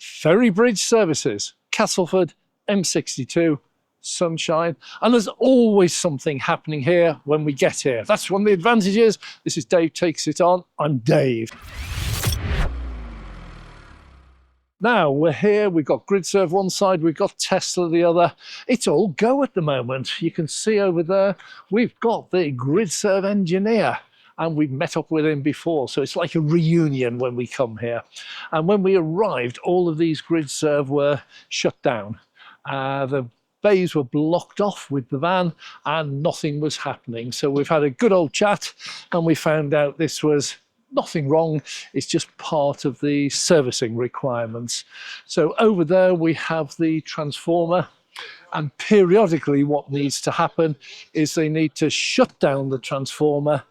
Ferry Bridge Services, Castleford, M62, sunshine, and there's always something happening here when we get here. That's one of the advantages. This is Dave Takes It On. I'm Dave. Now we're here, we've got Gridserve one side, we've got Tesla the other. It's all go at the moment. You can see over there, we've got the Gridserve engineer, and we've met up with him before. So it's like a reunion when we come here. And when we arrived, all of these Gridserve were shut down. The bays were blocked off with the van and nothing was happening. So we've had a good old chat and we found out this was nothing wrong, it's just part of the servicing requirements. So over there we have the transformer, and periodically what needs to happen is they need to shut down the transformer,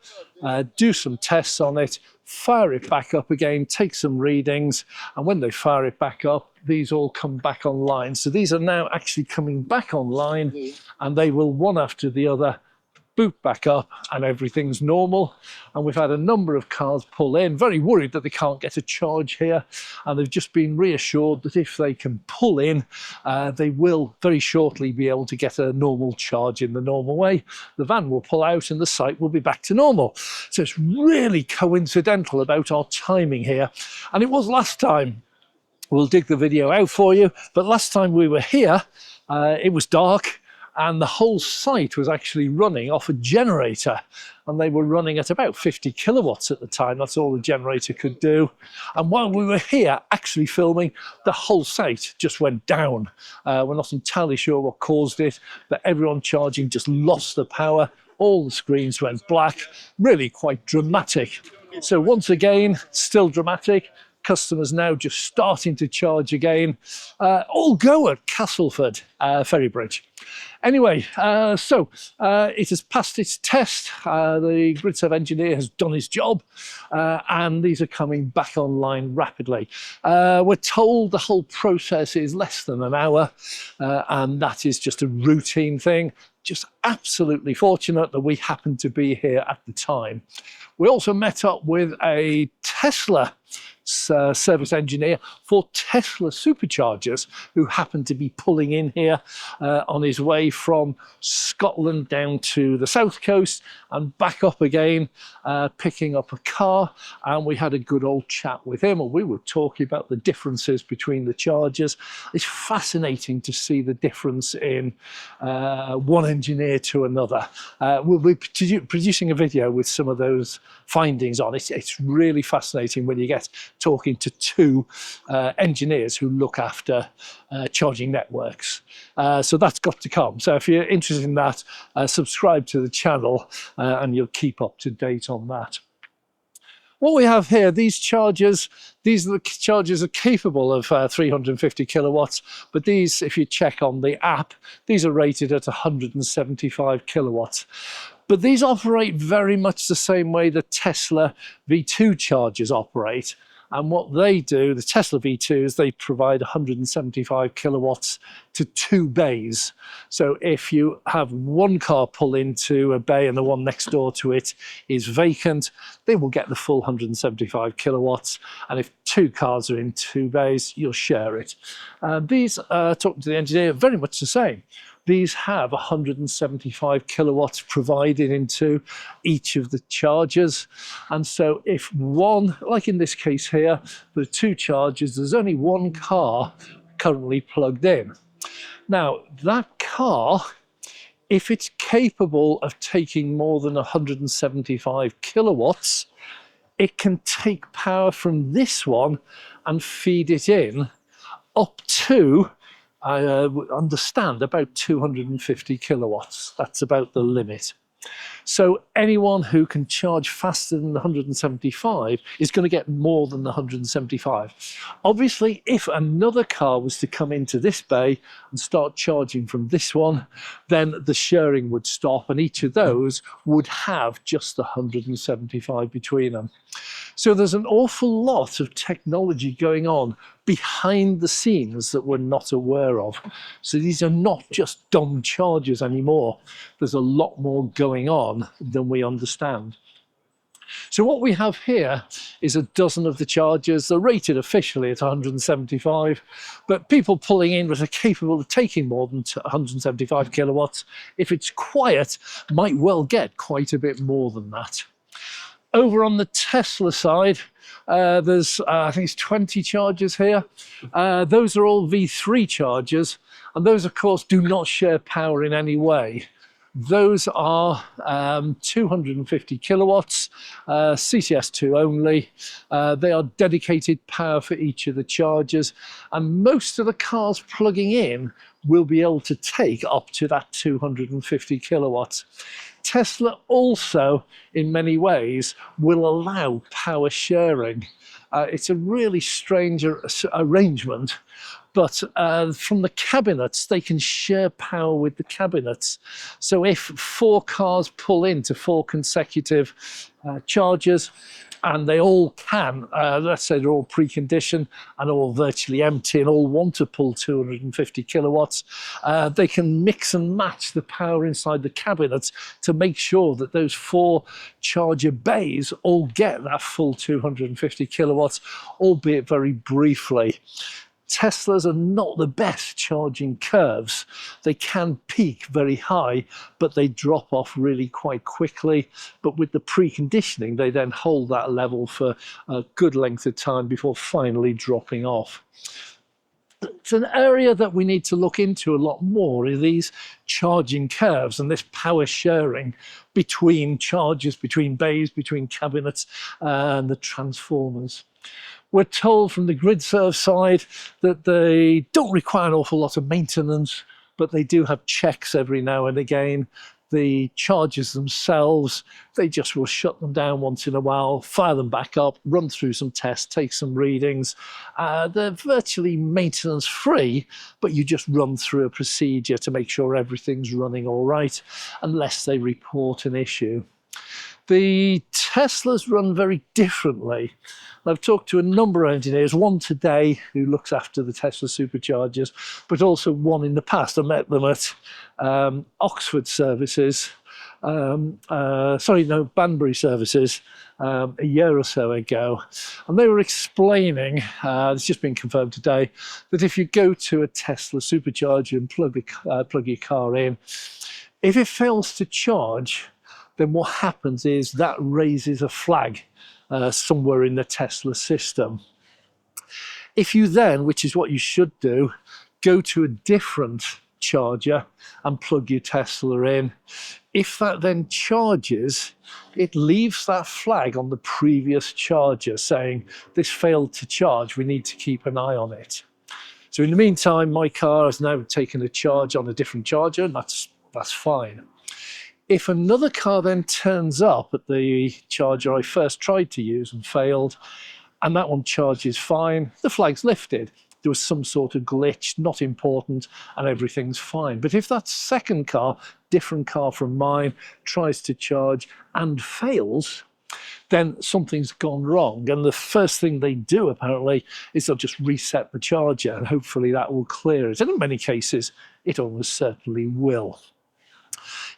do some tests on it, fire it back up again, take some readings, and when they fire it back up, these all come back online. So these are now actually coming back online, and they will one after the other boot back up and everything's normal. And we've had a number of cars pull in, very worried that they can't get a charge here, and they've just been reassured that if they can pull in, they will very shortly be able to get a normal charge in the normal way. The van will pull out and the site will be back to normal. So it's really coincidental about our timing here, and it was last time. We'll dig the video out for you, but last time we were here, it was dark, and the whole site was actually running off a generator, and they were running at about 50 kilowatts at the time. That's all the generator could do. And while we were here actually filming, the whole site just went down. We're not entirely sure what caused it, but everyone charging just lost the power. All the screens went black, really quite dramatic. So once again, still dramatic. Customers now just starting to charge again. All go at Castleford Ferry Bridge. Anyway, it has passed its test. The Gridserve engineer has done his job, and these are coming back online rapidly. We're told the whole process is less than an hour, and that is just a routine thing. Just absolutely fortunate that we happened to be here at the time. We also met up with a Tesla service engineer for Tesla superchargers who happened to be pulling in here on his way from Scotland down to the south coast and back up again, picking up a car, and we had a good old chat with him, and we were talking about the differences between the chargers. It's fascinating to see the difference in one engineer to another. We'll be producing a video with some of those findings on it. It's really fascinating when you get talking to two engineers who look after charging networks. So that's got to come. So if you're interested in that, subscribe to the channel and you'll keep up to date on that. What we have here, these are the chargers are capable of 350 kilowatts, but these, if you check on the app, these are rated at 175 kilowatts. But these operate very much the same way the Tesla V2 chargers operate. And what they do, the Tesla V2s, they provide 175 kilowatts to 2 bays. So if you have one car pull into a bay and the one next door to it is vacant, they will get the full 175 kilowatts. And if 2 cars are in 2 bays, you'll share it. These, talking to the engineer, are very much the same. These have 175 kilowatts provided into each of the chargers. And so if one, like in this case here, there are 2 chargers, there's only 1 car currently plugged in. Now, that car, if it's capable of taking more than 175 kilowatts, it can take power from this one and feed it in up to, I understand, about 250 kilowatts. That's about the limit. So anyone who can charge faster than the 175 is going to get more than the 175. Obviously, if another car was to come into this bay and start charging from this one, then the sharing would stop, and each of those would have just the 175 between them. So there's an awful lot of technology going on behind the scenes that we're not aware of. So these are not just dumb chargers anymore. There's a lot more going on than we understand. So what we have here is a dozen of the chargers. They're rated officially at 175, but people pulling in that are capable of taking more than 175 kilowatts, if it's quiet, might well get quite a bit more than that. Over on the Tesla side, there's, I think it's 20 chargers here. Those are all V3 chargers, and those, of course, do not share power in any way. Those are 250 kilowatts, CCS2 only. They are dedicated power for each of the chargers, and most of the cars plugging in will be able to take up to that 250 kilowatts. Tesla also, in many ways, will allow power sharing. It's a really strange arrangement, but from the cabinets, they can share power with the cabinets. So if 4 cars pull into 4 consecutive chargers, and they all can, let's say they're all preconditioned and all virtually empty and all want to pull 250 kilowatts, they can mix and match the power inside the cabinets to make sure that those 4 charger bays all get that full 250 kilowatts, albeit very briefly. Teslas are not the best charging curves. They can peak very high, but they drop off really quite quickly. But with the preconditioning, they then hold that level for a good length of time before finally dropping off. It's an area that we need to look into a lot more, is these charging curves and this power sharing between chargers, between bays, between cabinets and the transformers. We're told from the Gridserve side that they don't require an awful lot of maintenance, but they do have checks every now and again. The chargers themselves, they just will shut them down once in a while, fire them back up, run through some tests, take some readings. They're virtually maintenance free, but you just run through a procedure to make sure everything's running all right, unless they report an issue. The Teslas run very differently. I've talked to a number of engineers, one today who looks after the Tesla superchargers, but also one in the past. I met them at Oxford services, Banbury services a year or so ago. And they were explaining, it's just been confirmed today, that if you go to a Tesla supercharger and plug your car in, if it fails to charge, then what happens is that raises a flag somewhere in the Tesla system. If you then, which is what you should do, go to a different charger and plug your Tesla in, if that then charges, it leaves that flag on the previous charger saying, this failed to charge, we need to keep an eye on it. So in the meantime, my car has now taken a charge on a different charger, and that's fine. If another car then turns up at the charger I first tried to use and failed, and that one charges fine, the flag's lifted. There was some sort of glitch, not important, and everything's fine. But if that second car, different car from mine, tries to charge and fails, then something's gone wrong. And the first thing they do, apparently, is they'll just reset the charger, and hopefully that will clear it. And in many cases, it almost certainly will.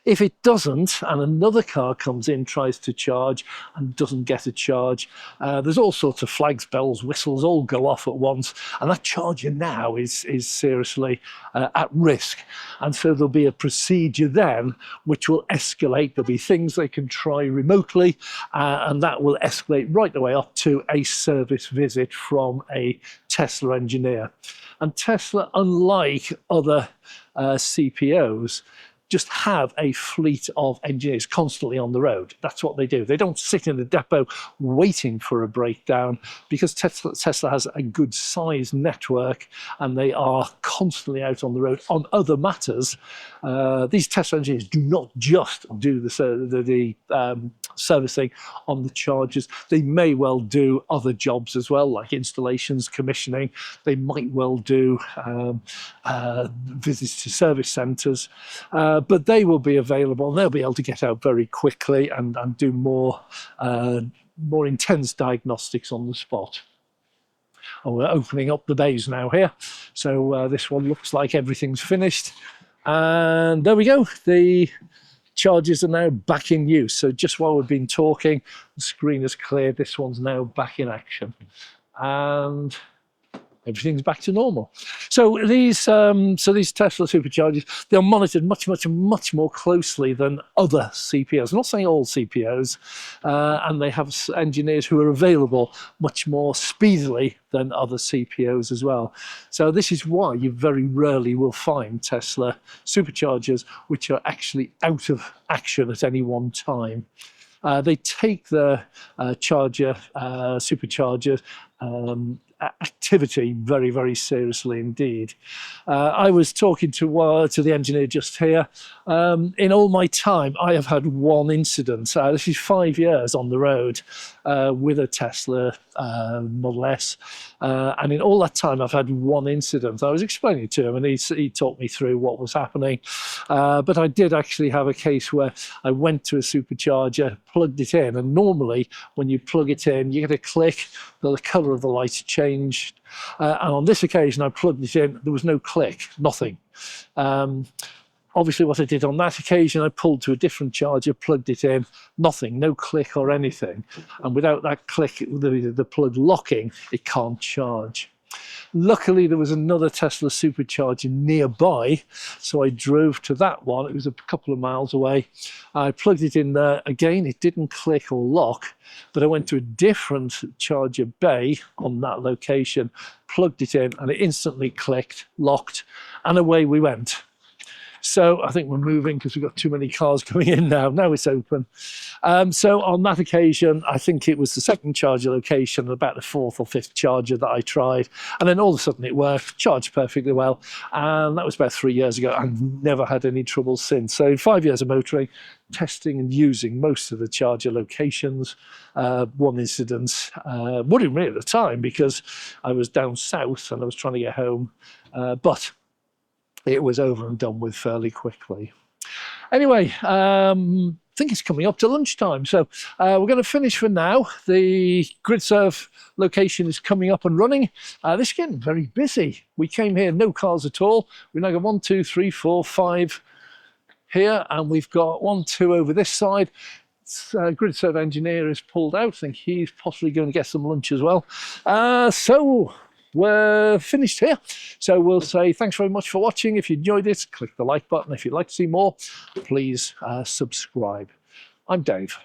If it doesn't, and another car comes in, tries to charge, and doesn't get a charge, there's all sorts of flags, bells, whistles, all go off at once, and that charger now is seriously at risk. And so there'll be a procedure then which will escalate. There'll be things they can try remotely, and that will escalate right the way up to a service visit from a Tesla engineer. And Tesla, unlike other CPOs, just have a fleet of engineers constantly on the road. That's what they do. They don't sit in a depot waiting for a breakdown, because Tesla has a good sized network and they are constantly out on the road on other matters. These Tesla engineers do not just do the servicing on the chargers. They may well do other jobs as well, like installations, commissioning. They might well do visits to service centres. But they will be available, and they'll be able to get out very quickly and do more intense diagnostics on the spot. Oh, we're opening up the bays now here. So this one looks like everything's finished. And there we go. The chargers are now back in use. So just while we've been talking, the screen has cleared. This one's now back in action. And everything's back to normal. So these Tesla superchargers, they're monitored much more closely than other CPOs. I'm not saying all CPOs, and they have engineers who are available much more speedily than other CPOs as well. So this is why you very rarely will find Tesla superchargers which are actually out of action at any one time. They take the superchargers activity very seriously indeed. I was talking to the engineer just here. In all my time, I have had one incident. This is 5 years on the road with a Tesla Model S, and in all that time, I've had one incident. I was explaining it to him, and he talked me through what was happening. But I did actually have a case where I went to a supercharger, plugged it in, and normally when you plug it in, you get a click, the colour of the lights changed. And on this occasion, I plugged it in, there was no click, nothing. Obviously, what I did on that occasion, I pulled to a different charger, plugged it in, nothing, no click or anything. And without that click, the plug locking, it can't charge. Luckily, there was another Tesla supercharger nearby, so I drove to that one. It was a couple of miles away. I plugged it in there. Again, it didn't click or lock, but I went to a different charger bay on that location, plugged it in, and it instantly clicked, locked, and away we went. So I think we're moving because we've got too many cars going in now. Now it's open. So on that occasion, I think it was the second charger location, about the fourth or fifth charger that I tried. And then all of a sudden it worked, charged perfectly well. And that was about 3 years ago. I've never had any trouble since. So in 5 years of motoring, testing and using most of the charger locations, one incident, wouldn't really at the time because I was down south and I was trying to get home. But it was over and done with fairly quickly. Anyway, I think it's coming up to lunchtime, so we're going to finish for now. The Gridserve location is coming up and running. This is getting very busy. We came here, no cars at all. We've now got 1, 2, 3, 4, 5 here, and we've got 1, 2 over this side. Gridserve engineer is pulled out. I think he's possibly going to get some lunch as well. So we're finished here. So we'll say thanks very much for watching. If you enjoyed it, click the like button. If you'd like to see more, please subscribe. I'm Dave.